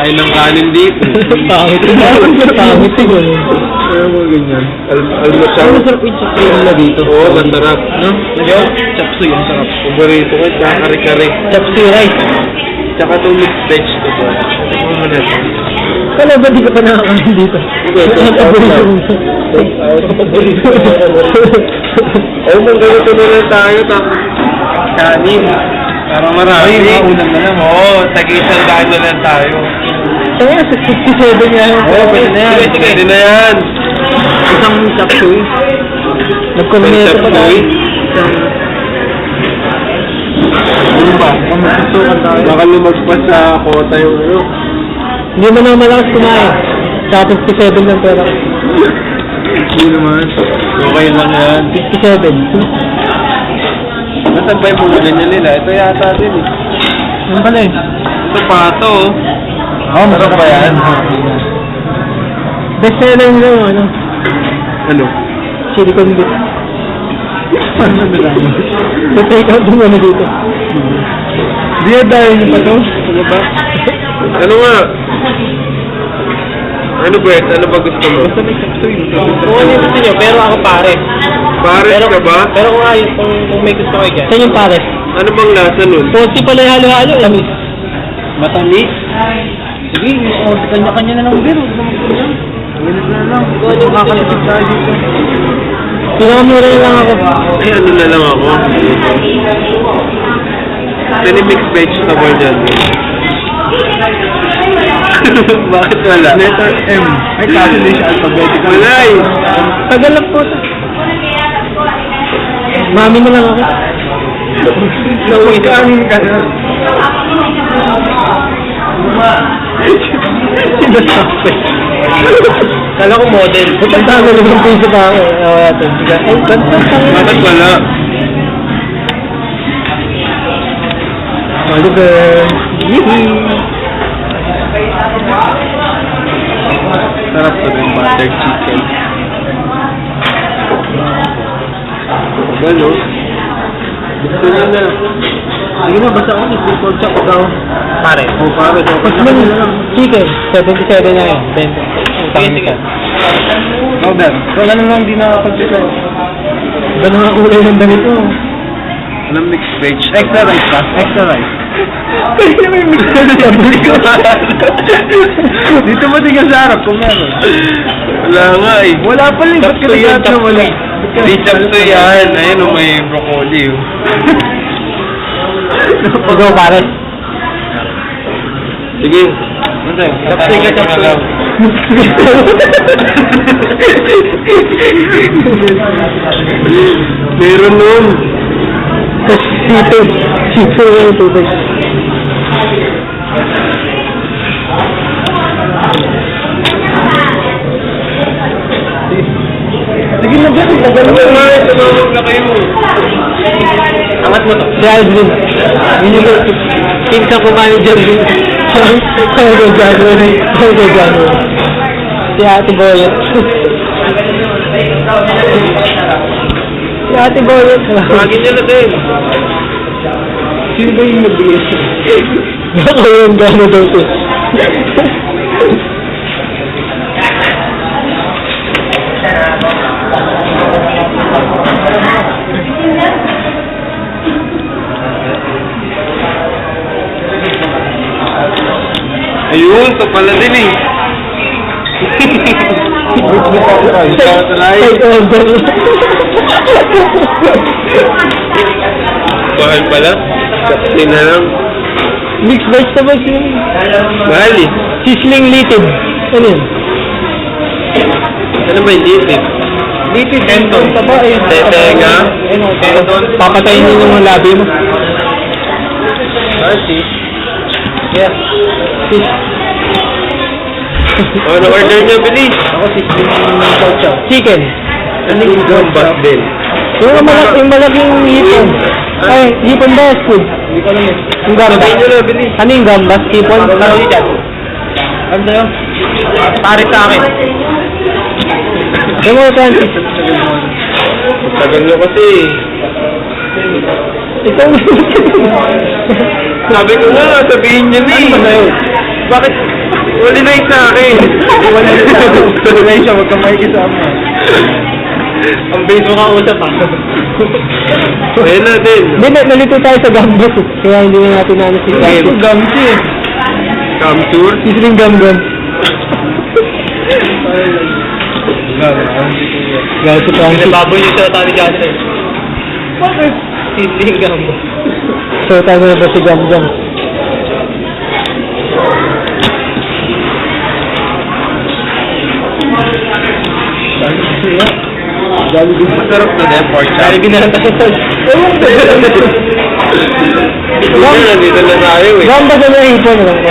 Kain ng kanin dito. Pangit yun. Pangit yun. Kaya mo ganyan. Almusal. Ang masarap yung chapsuy nila dito. Oo, masarap. No? Yung chapsuy, ang sarap. Paborito ko, tsaka kare-kare. Chapsuy rice. Tsaka itong mixed vegetable. Ano mo na ito? Kala ba di ka pa nakakain dito? Ang paborito mo. Oo, ganito na lang tayo. Tapos, kanin. Para marami. Maulan na lang. Oo, tag-isang daan na lang tayo. Kaya, 67 yan. Oo, pwede na yan. Pwede na yan. Isang chapsuy. Nagkomento pa tayo. Ano ba? Magsusukan tayo. Baka lumagpas sa kota yung ano. Hindi mo na malakas kumain. Sa 57 lang pera ko. Hindi naman. Okay lang yan. 57. Nasaan ba yung pulugan niya nila? Ito yata din eh. Ano pala eh? Ito pa ito oh. Oo, masarap ba yan? Best seller nila yung ano? Ano? Chili con beef. Ano na lang? So take out yung ano dito. Di dahil niyo pa ito? Ano ba? Ano nga? Ano ba? Ano ba gusto mo? Basta may chapsuy. Kung ano yung gusto nyo, pero ako pare. Pares ka ba? Pero kung ayun, kung may gusto kayo dyan. Saan yung pare? Ano bang lasa nun? Konti pala yung halo-halo. Tamis. Matamis? Sige, kanya-kanya na lang beer. Ganit na lang. Makakasipid tayo dito. Pinakamura na lang ako. Eh, ano na lang ako? Pwede mixed vegetable dyan. Bakit wala? Letter M. Ay, kasi hindi siya alphabetical. Wala eh. Tagal lang po. Mami na lang ako. Nawagkanin ka na. Sinasabi. Kala ko model. Ba't ang dami ng piso pa ako? Ay, Bakit wala? Oliver. Sarap sa yung buttered chicken. Gano? Gusto niya na. Sige na, basta ako. Pork chop daw. Pare. O pare, Mas man, chicken. 77 na yun. 20. Sige. Robert, wala na lang di nakakapit ko. Ganun ang kulay ng ganito. Anong mixed veg? Extra rice ba? Extra rice. Pwede na may mix na Dito mo din ka sa harap kung meron. Wala nga eh. Wala pala eh. Ba't ka nagkata wala? Di chapto yan. Ayun o, may broccoli oh. Ikaw pare. Sige. Chapsoy ka, chapsoy. Meron nun. Sito. Sito yung tubig. Sige na dyan. Tagal mo. Tumawag na kayo. Angat mo to. Si Alvin. Yun yung pinsan ko manager din. Kaya January. Si Ate Boyet. Si Ate Boyet. Tawagin niyo na din. Sino ba yung nag-iis? Baka yung gano'n daw ito. Ayun, ito pala din eh. Side order. Mahal pala. Kapsi na lang. Mixed vegetables yun. Mahal eh. Sizzling litid. Ano yun? Ano ba yung litid? Litid. Tendon. Taba eh. Tenga. Tendon. Papatayin nyo yung mga labi mo. Yes. Fish. Ano order niyo, bilis? Ako sizzling chow. Chicken. Ano yung gambas din? Yung malaking hipon. Ay, hipon ba? Food. Hindi ko alam eh. Yung gambas. Sabihin nyo na, bilis. Ano yung gambas? Hipon? Ano yun dyan? Ano yun? Pare sa akin. Yung mga Francis. Tagal nyo kasi. Ikaw. Sabi ko nga, sabihin nyo na eh. Ano ba sa'yo? Bakit? Uli na yung sa akin. Wala na sa akin. Tuloy siya, huwag kang makikisama. Ang base mo kausap ah. Ayun na din. Hindi, nalito tayo sa gambas eh. Kaya hindi na natin naano si Game. Gamsi eh. Come tour. Sisling gamgam. Gawin si Francis. Baboy yung sa tali dyan eh. Bakit? Sisling gambo. So, tayo na ba si gamgam? Masarap na din, pork chop. Jollibee na lang tayo. Nandito na tayo eh. Gamba ba na ipon na lang ko?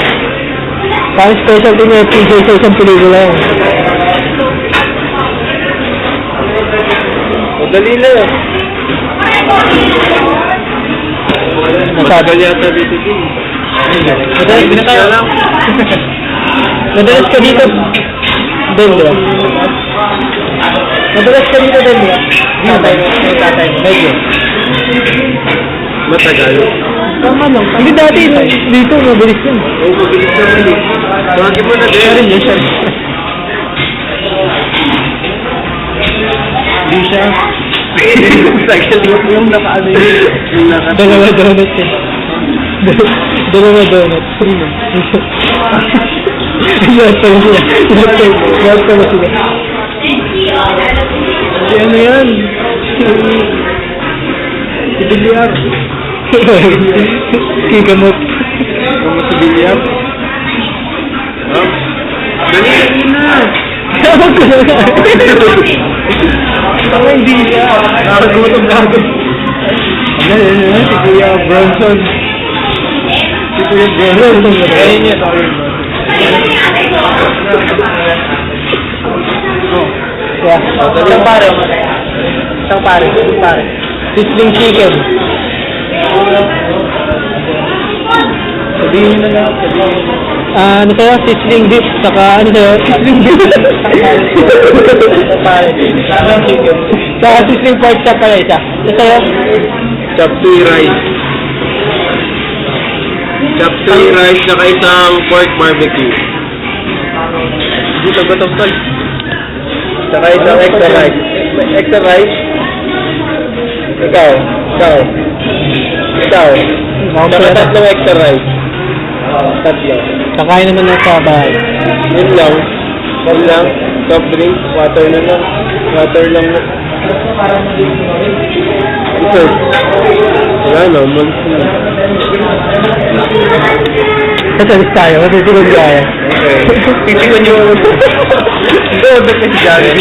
Parang specialty niya PJ sa isang pelikula yun. Madali na. Matagal yata dito din. Madalas na tayo. Madalas ka dito. Ben, di ba? Madalas ka dito, Ben, di ba? Tatay. Medyo. Matagal. Tama lang. Hindi dati, dito, mabilis yun. Oo, mabilis naman eh. Tawagin mo na din. Siya rin yun, siya rin. Hindi siya. Tagal yung nakaano yun. Dalawa donut yun. Dalawa donut. Lahat pala sila. Lahat pala sila. Si ano yan? Si Bilyar. Si Gamot. Kung si Bilyar. Dali na. Tawag ko na. Tama hindi siya. Nakagutom na ako. Ayan, si Kuya Bronson. Si Kuya Bronson. Ayun niya. Isang pare. Isang pare. Sisling chicken. Sabihin na lang. Ano sa'yo? Sisling beef. Saka ano sa'yo? Sisling beef. Pare. Sisling chicken. Saka sisling pork chop pala isa. Ano sa'yo? Chop suey rice. Chop suey rice saka isang pork barbecue. Dito gutom tol. Saka isang extra rice. Extra rice. Ikaw. Saka tatlong extra rice. Tatlo. Kakain naman na sa bahay. Yun lang. Soft drink. Water na lang. Water lang na. Ito. Wala na. Umalis na. Tatalis tayo. Matutuloy tayo. Okay. Titikman nyo. Ito, ba't nagsigalit?